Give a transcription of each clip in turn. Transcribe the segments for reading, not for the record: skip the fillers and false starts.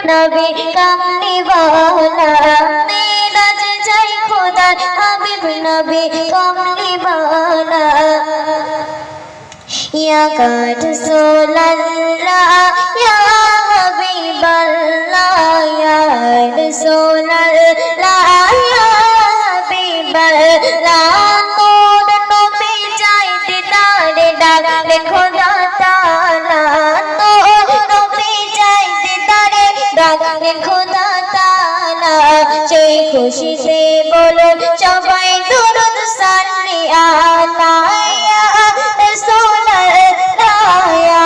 নবী কামলি वाला मेराज जाए खुदा हबीब नबी कामली वाला या रसूल अल्लाह या हबीब अल्लाह या रसूल अल्लाह या हबीब अल्लाह नूर नबी जाए दीदार डाले खुदा ताला नूर नबी जाए दीदार डाले खुदा ताला সেই খুশি से बोलो সবাই দুরূদ সাল্লি আলা ইয়া রাসূল আল্লাহ ইয়া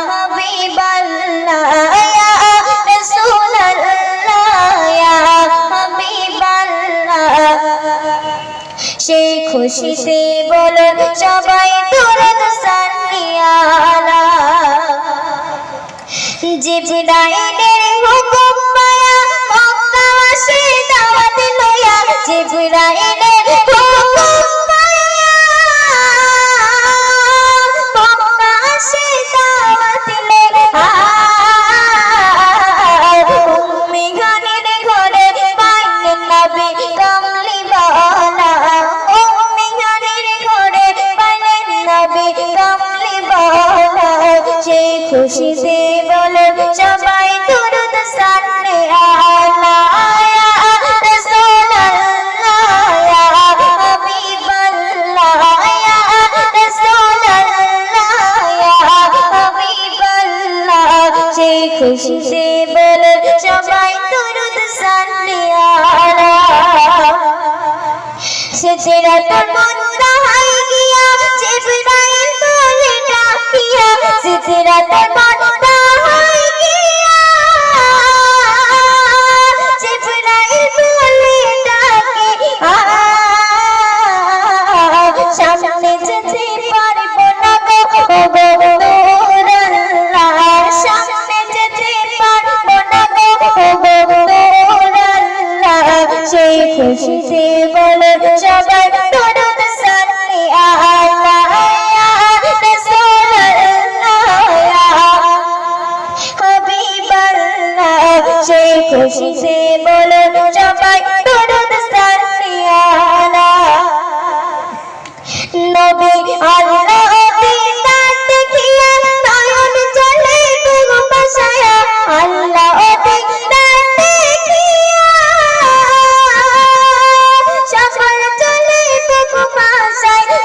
হাবিব আল্লাহ ইয়া রাসূল আল্লাহ ইয়া হাবিব আল্লাহ সেই খুশি से बोलो সবাই দুরূদ সাল্লি আলা জিবরাইলের হুকুম পায়া মক্কা আসে দাওয়াত লয়া জিবরাইলের হুকুম পায়া মক্কা আসে দাওয়াত লয়া উম্মে গানের ঘরে পাইলেন নবী কামলি वाला উম্মে গানের ঘরে পাইলেন নবী কামলি वाला সেই খুশি से बोलो সবাই দুরূদ সাল্লি আলা ইয়া রাসূল আল্লাহ ইয়া হাবিব আল্লাহ ইয়া রাসূল আল্লাহ ইয়া হাবিব আল্লাহ সেই খুশি से बोलो সবাই দুরূদ সাল্লি আলা সিদরাতুল মুনতাহায় গিয়া জিবরাইল বলে ডাকিয়া সিদরাতুল মুনতাহায় গিয়া জিবরাইল বলে ডাকিয়া সামনে যেতে পারবো না গো নূর আল্লাহ সামনে যেতে পারবো না গো নূর আল্লাহ সেই খুশি से बोलो সবাই দুরূদ সাল্লি আলা ইয়া রাসূল আল্লাহ ইয়া হাবিব আল্লাহ সেই খুশি से बोलो সবাই দুরূদ সাল্লি আলা নবী আল্লাহ দিদার দেখিয়া নয়ন জলে ঘুম ভাসায়া আল্লাহ দিদার দেখিয়া সকল জলে ঘুম ভাসায়া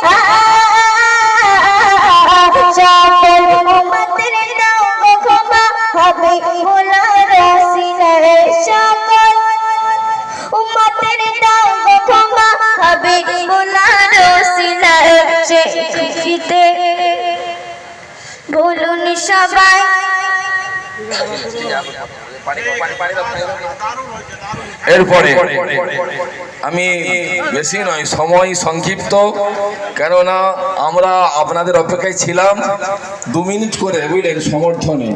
সকল উম্মতের দাও গো ক্ষমা হাবিবুল্লাহ রাসূলের সকল উম্মতের দাও গো ক্ষমা হাবিবুল্লাহ রাসূলের সেই খুশিতে বলুন সবাই এরপরে আমি বেশি নয় সময় সংক্ষিপ্ত কেননা আমরা আপনাদের অপেক্ষায় ছিলাম 2 মিনিট করে বুঝলেন সমর্থনে